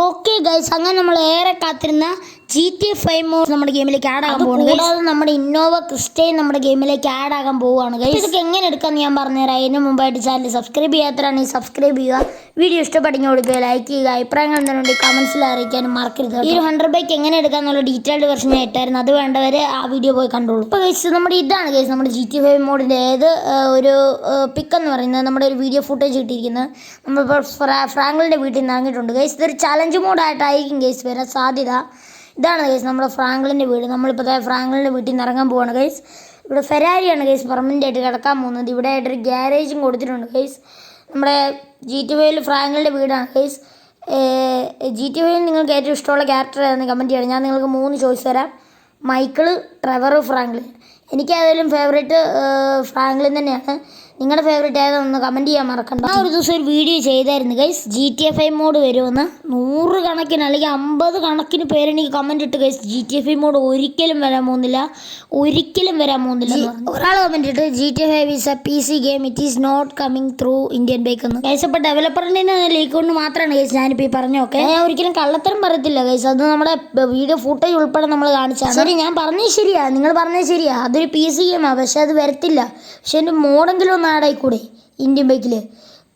Okay guys, അങ്ങനെ നമ്മൾ ഏറെ കാത്തിരുന്ന GTA 5 മോഡ് നമ്മുടെ ഗെയിമിലേക്ക് ആഡ് ആകാൻ പോകുന്നു. കൂടാതെ നമ്മുടെ ഇന്നോവ ക്രിസ്റ്റയും നമ്മുടെ ഗെയിമിലേക്ക് ആഡ് ആകാൻ പോവുകയാണ് ഗൈസ്. ഇതൊക്കെ എങ്ങനെ എടുക്കാമെന്ന് ഞാൻ പറഞ്ഞുതരാം. അതിന് മുമ്പായിട്ട് ചാനൽ സബ്സ്ക്രൈബ് ചെയ്യാത്തവരാണെങ്കിൽ സബ്സ്ക്രൈബ് ചെയ്യുക, വീഡിയോ ഇഷ്ടപ്പെടുന്ന കൊടുക്കുക, ലൈക്ക് ചെയ്യുക, അഭിപ്രായങ്ങൾ എന്തെങ്കിലും കമൻസിൽ അറിയിക്കാനും മറക്കരുത്. ഈ 100 ബൈക്ക് എങ്ങനെ എടുക്കാന്നുള്ള ഡീറ്റെയിൽഡ് വെർഷൻ ഞാൻ ഇട്ടായിരുന്നു, അത് വേണ്ടവർ ആ വീഡിയോ പോയി കണ്ടോളൂ. ഇപ്പോൾ ഗൈസ് നമ്മുടെ ഇതാണ് ഗൈസ് നമ്മുടെ GTA 5 മോഡിൻ്റെ ഒരു പിക്ക് എന്ന് പറയുന്നത് നമ്മുടെ ഒരു വീഡിയോ ഫുട്ടേജ് കിട്ടിയിരിക്കുന്നത് നമ്മളിപ്പോൾ ഫ്രാങ്ക്ലിൻ്റെ വീട്ടിൽ നിന്ന് ഇറങ്ങിയിട്ടുണ്ട് ഗൈസ്. ഇതൊരു ചലഞ്ച് മോഡായിട്ടായിരിക്കും ഗൈസ് വരാൻ സാധ്യത. ഇതാണ് ഗൈസ് നമ്മുടെ ഫ്രാങ്ക്ലിൻ്റെ വീട്. നമ്മളിപ്പോൾ ഫ്രാങ്ക്ലിൻ്റെ വീട്ടിൽ നിന്ന് ഇറങ്ങാൻ പോവാണ് ഗൈസ്. ഇവിടെ ഫെരാരിയാണ് ഗൈസ് പെർമനൻ്റ് ആയിട്ട് കിടക്കാൻ പോകുന്നത്. ഇവിടെ ആയിട്ടൊരു ഗ്യാരേജും കൊടുത്തിട്ടുണ്ട് ഗൈസ്. നമ്മുടെ GTA 5 ഫ്രാങ്ക്ലിൻ്റെ വീടാണ് ഗൈസ്. GTA 5 നിങ്ങൾക്ക് ഏറ്റവും ഇഷ്ടമുള്ള ക്യാരക്ടർ ഏതാണെന്ന് കമൻറ്റ് ചെയ്യണം. ഞാൻ നിങ്ങൾക്ക് 3 ചോയ്സ് തരാം: മൈക്കിൾ, ട്രെവർ, ഫ്രാങ്ക്ലിൻ. എനിക്കേതായാലും ഫേവറേറ്റ് ഫ്രാങ്ക്ലിൻ തന്നെയാണ്. നിങ്ങളുടെ ഫേവറേറ്റ് ഏതാണെന്ന് കമൻറ്റ് ചെയ്യാൻ മറക്കണ്ട. ഞാൻ ഒരു ദിവസം ഒരു വീഡിയോ ചെയ്തായിരുന്നു ഗൈസ്, GTA 5 മോഡ് വരുമെന്ന്. 100 കണക്കിന് അല്ലെങ്കിൽ 50 കണക്കിന് പേരെനിക്ക് കമൻറ്റ് ഇട്ട് ഗൈസ് GTA 5 മോഡ് ഒരിക്കലും വരാൻ പോകുന്നില്ല, ഒരിക്കലും വരാൻ പോകുന്നില്ല. ഒരാൾ കമൻറ്റ് ഇട്ട് GTA 5 is a PC game, it is not coming through Indian bike എന്ന്. ഗൈസ് അപ്പോൾ ഡെവലപ്പറിൻ്റെ ലീക്ക് കൊണ്ട് മാത്രമാണ് ഗൈസ് ഞാനിപ്പോൾ ഈ പറഞ്ഞൊക്കെ. ഞാൻ ഒരിക്കലും കള്ളത്തരം പറയത്തില്ല ഗൈസ്, അത് നമ്മുടെ വീഡിയോ ഫുട്ടേജ് ഉൾപ്പെടെ നമ്മൾ കാണിച്ചാൽ. ശരി, ഞാൻ പറഞ്ഞത് ശരിയാ, നിങ്ങൾ പറഞ്ഞത് ശരിയാ, അതൊരു PC ഗെയിമാണ്, പക്ഷെ അത് വരത്തില്ല. പക്ഷെ എൻ്റെ മോഡെങ്കിലും ഒന്ന് ആഡ് ആയിക്കൂടെ ഇന്ത്യൻ ബൈക്കിൽ?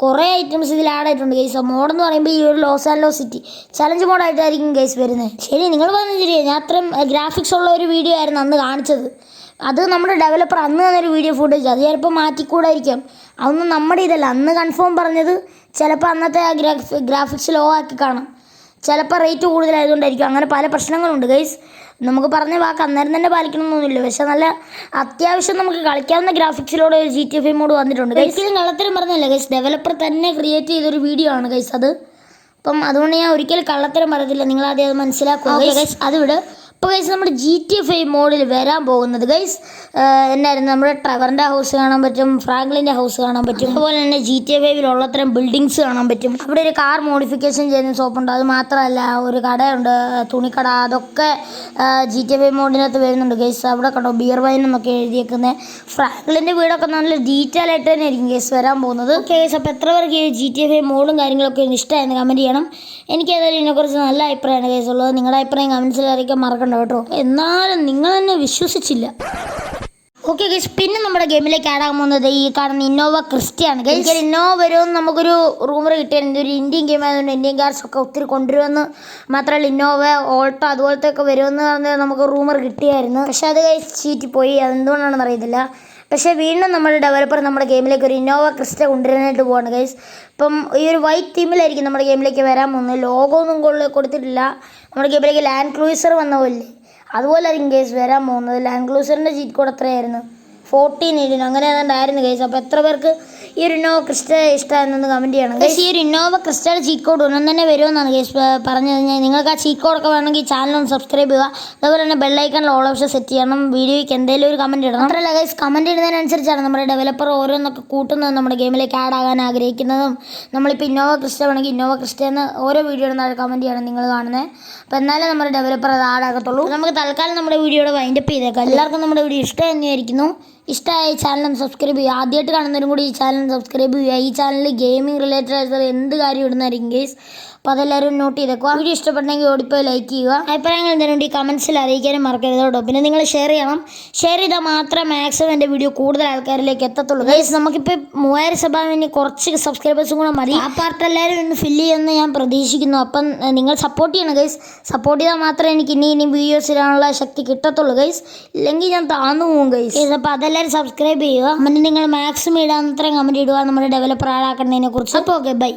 കുറേ ഐറ്റംസ് ഇതിൽ ആഡ് ആയിട്ടുണ്ട് ഗൈസ്. മോഡെന്ന് പറയുമ്പോൾ ഈ ഒരു loss and loss city challenge മോഡായിട്ടായിരിക്കും ഗൈസ് വരുന്നത്. ശരി, നിങ്ങൾ പറഞ്ഞത് ശരിയാ, ഞാൻ അത്രയും ഗ്രാഫിക്സ് ഉള്ള ഒരു വീഡിയോ ആയിരുന്നു അന്ന് കാണിച്ചത്. അത് നമ്മുടെ ഡെവലപ്പർ അന്ന് തന്നൊരു വീഡിയോ ഫുട്ടേജ്, അത് ചിലപ്പോൾ മാറ്റിക്കൂടായിരിക്കാം. അതൊന്നും നമ്മുടെ ഇതല്ല. അന്ന് കൺഫേം പറഞ്ഞത് ചിലപ്പോൾ അന്നത്തെ ആ ഗ്രാഫിക്സ് ലോ ആക്കി കാണാം, ചിലപ്പോൾ റേറ്റ് കൂടുതലായതുകൊണ്ടായിരിക്കും. അങ്ങനെ പല പ്രശ്നങ്ങളുണ്ട് ഗൈസ്. നമുക്ക് പറഞ്ഞ വാക്ക് അന്നേരം തന്നെ പാലിക്കണമെന്നൊന്നുമില്ല, പക്ഷെ നല്ല അത്യാവശ്യം നമുക്ക് കളിക്കാവുന്ന ഗ്രാഫിക്സിലൂടെ ഒരു GTA 5 മോഡ് വന്നിട്ടുണ്ട്. ഒരിക്കലും കള്ളത്തരം പറഞ്ഞല്ല ഗൈസ്, ഡെവലപ്പർ തന്നെ ക്രിയേറ്റ് ചെയ്തൊരു വീഡിയോ ആണ് ഗൈസ് അത്. അപ്പം അതുകൊണ്ട് ഞാൻ ഒരിക്കലും കള്ളത്തരം പറയത്തില്ല, നിങ്ങളാദ്യം അത് മനസ്സിലാക്കുക ഗൈസ്. അതിവിടെ ഇപ്പോൾ ഗൈസ് നമ്മുടെ GTA 5 മോഡിൽ വരാൻ പോകുന്നത് ഗൈസ് എന്നായിരുന്നു, നമ്മുടെ ട്രെവറിൻ്റെ ഹൗസ് കാണാൻ പറ്റും, ഫ്രാങ്ക്ലിൻ്റെ ഹൗസ് കാണാൻ പറ്റും, അതുപോലെ തന്നെ GTA 5 ഉള്ളത്രയും ബിൽഡിങ്സ് കാണാൻ പറ്റും. അവിടെ ഒരു കാർ മോഡിഫിക്കേഷൻ ചെയ്യുന്ന ഷോപ്പുണ്ട്, അത് മാത്രമല്ല ഒരു കടയുണ്ട്, തുണിക്കട, അതൊക്കെ GTA 5 മോഡിനകത്ത് വരുന്നുണ്ട് ഗൈസ്. അവിടെ കണ്ടോ ബിയർ വൈൻ എന്നൊക്കെ എഴുതിയേക്കുന്നത്. ഫ്രാങ്ക്ലിൻ്റെ വീടൊക്കെ നല്ല ഡീറ്റെയിൽ ആയിട്ട് തന്നെ ആയിരിക്കും ഗൈസ് വരാൻ പോകുന്നത്. ഗൈസ് അപ്പോൾ എത്ര പേർക്ക് GTA 5 മോഡും കാര്യങ്ങളൊക്കെ ഇഷ്ടമായിരുന്നു കമൻറ്റ് ചെയ്യണം. എനിക്ക് ഏതായാലും ഇതിനെക്കുറിച്ച് നല്ല അഭിപ്രായമാണ് ഗൈസ് ഉള്ളത്. നിങ്ങളുടെ അഭിപ്രായം കമൻസിൽ അറിയിക്കാൻ മറക്കണ്ട കേട്ടോ. എന്നാലും നിങ്ങൾ തന്നെ വിശ്വസിച്ചില്ല. ഓക്കെ ഗൈസ്, പിന്നെ നമ്മുടെ ഗെയിമിലേക്ക് ആഡ് ആകാൻ പോകുന്നത് ഈ കാണുന്ന ഇന്നോവ ക്രിസ്റ്റയാണ് ഗൈസ്. ഇന്നോവ വരുമെന്ന് നമുക്കൊരു റൂമർ കിട്ടിയായിരുന്നു. ഒരു ഇന്ത്യൻ ഗെയിം ആയതുകൊണ്ട് ഇന്ത്യൻ കാർസ് ഒക്കെ ഒത്തിരി കൊണ്ടുവരുമെന്ന് മാത്രമല്ല ഇന്നോവ ഓൾട്ടോ അതുപോലത്തെ ഒക്കെ വരുമെന്ന് പറഞ്ഞ് നമുക്ക് റൂമർ കിട്ടിയായിരുന്നു. പക്ഷെ അത് ഗൈസ് ചീറ്റിപ്പോയി, അതെന്തുകൊണ്ടാണെന്ന് അറിയത്തില്ല. പക്ഷേ വീണ്ടും നമ്മുടെ ഡെവലപ്പർ നമ്മുടെ ഗെയിമിലേക്ക് ഒരു ഇന്നോവ ക്രിസ്റ്റ കൊണ്ടുവരാനായിട്ട് പോവാണ് ഗൈസ്. ഇപ്പം ഈ ഒരു വൈറ്റ് തീമിലായിരിക്കും നമ്മുടെ ഗെയിമിലേക്ക് വരാൻ പോകുന്നത്. ലോഗോ ഒന്നും കൊടുത്തിട്ടില്ല. നമ്മുടെ ഗെയിമിലേക്ക് ലാൻഡ് ക്രൂയിസർ വന്ന പോലെ അതുപോലെ ആയിരിക്കും ഗൈസ് വരാൻ പോകുന്നത്. ലാൻഡ് ക്രൂസറിൻ്റെ ചീറ്റ് കോഡ് എത്രയായിരുന്നു? 14 അങ്ങനെ ഏതാണ്ടായിരുന്നു ഗൈസ്. അപ്പോൾ എത്ര പേർക്ക് ഈ ഒരു ഇന്നോവ ക്രിസ്റ്റ ഇഷ്ടമായിരുന്നെന്ന് കമൻറ്റ് ചെയ്യണം ഗൈസ്. ഈ ഒരു ഇന്നോവ ക്രിസ്റ്റയുടെ ചീറ്റ് കോഡ് ഒന്നും തന്നെ വരുമെന്നാണ് ഗൈസ് പറഞ്ഞു കഴിഞ്ഞാൽ. നിങ്ങൾക്ക് ആ ചീറ്റ് കോഡൊക്കെ വേണമെങ്കിൽ ചാനലൊന്ന് സബ്സ്ക്രൈബ് ചെയ്യുക, അതുപോലെ തന്നെ ബെല്ലൈക്കണിൽ ഓൾ ഓപ്ഷൻ സെറ്റ് ചെയ്യണം. വീഡിയോയ്ക്ക് എന്തെങ്കിലും ഒരു കമൻറ്റ് ഇടണം. മാത്രമല്ല ഗൈസ്, കമൻറ്റ് ഇടുന്നതിനനുസരിച്ചാണ് നമ്മുടെ ഡെവലപ്പർ ഓരോന്നൊക്കെ കൂട്ടുന്നതും നമ്മുടെ ഗെയിമിലേക്ക് ആഡ് ആകാൻ ആഗ്രഹിക്കുന്നതും. നമ്മളിപ്പോൾ ഇന്നോവ ക്രിസ്റ്റ വേണമെങ്കിൽ ഇന്നോവ ക്രിസ്റ്റ എന്ന് ഓരോ വീഡിയോ ഇടുന്ന കമൻറ്റ് ചെയ്യണം നിങ്ങൾ കാണുന്നത്. അപ്പോൾ എന്നാലേ നമ്മുടെ ഡെവലപ്പർ അത് ആഡ് ആകത്തുള്ളൂ. നമുക്ക് തൽക്കാലം നമ്മുടെ വീഡിയോയുടെ വൈൻഡപ്പ് ചെയ്തേക്കാം. എല്ലാവർക്കും നമ്മുടെ വീഡിയോ ഇഷ്ടം തന്നെയായിരിക്കുന്നു. ഇഷ്ടമായ ചാനൽ സബ്സ്ക്രൈബ് ചെയ്യുക. ആദ്യമായിട്ട് കാണുന്നവരും കൂടി ഈ ചാനൽ സബ്സ്ക്രൈബ് ചെയ്യുക. ഈ ചാനലിൽ ഗെയിമിംഗ് റിലേറ്റഡ് ആയിട്ടുള്ള എന്ത് കാര്യം ഇടുന്നതായിരിക്കും ഗൈസ്. അപ്പോൾ അതെല്ലാവരും നോട്ട് ചെയ്തേക്കുക. വീഡിയോ ഇഷ്ടപ്പെട്ടെങ്കിൽ ഓടിപ്പോയി ലൈക്ക് ചെയ്യുക. അഭിപ്രായങ്ങൾ എന്തെങ്കിലും ഈ കമൻസിൽ അറിയിക്കാനും മറക്കരുത് കേട്ടോ. പിന്നെ നിങ്ങൾ ഷെയർ ചെയ്യണം. ഷെയർ ചെയ്താൽ മാത്രമേ മാക്സിമം എൻ്റെ വീഡിയോ കൂടുതൽ ആൾക്കാരിലേക്ക് എത്തത്തുള്ളൂ ഗൈസ്. നമുക്കിപ്പോൾ 3000 സബ്സ്ക്രൈബിന് കുറച്ച് സബ്സ്ക്രൈബേഴ്സും കൂടെ മതി. ആ പാർട്ട് എല്ലാവരും ഇന്ന് ഫില്ല് ചെയ്യുമെന്ന് ഞാൻ പ്രതീക്ഷിക്കുന്നു. അപ്പം നിങ്ങൾ സപ്പോർട്ട് ചെയ്യണം ഗൈസ്. സപ്പോർട്ട് ചെയ്താൽ മാത്രമേ എനിക്ക് ഇനി വീഡിയോസ് ഇടാനുള്ള ശക്തി കിട്ടത്തുള്ളൂ ഗൈസ്. ഇല്ലെങ്കിൽ ഞാൻ താന്നു പോകും ഗൈസ്. അപ്പോൾ അതെല്ലാവരും സബ്സ്ക്രൈബ് ചെയ്യുക. പിന്നെ നിങ്ങൾ മാക്സിമം ഇടാൻ അത്രയും കമൻറ്റ് ഇടുക നമ്മുടെ ഡെവലപ്പർ ആളാക്കുന്നതിനെ കുറിച്ച്. അപ്പോൾ ഓക്കെ, ബൈ.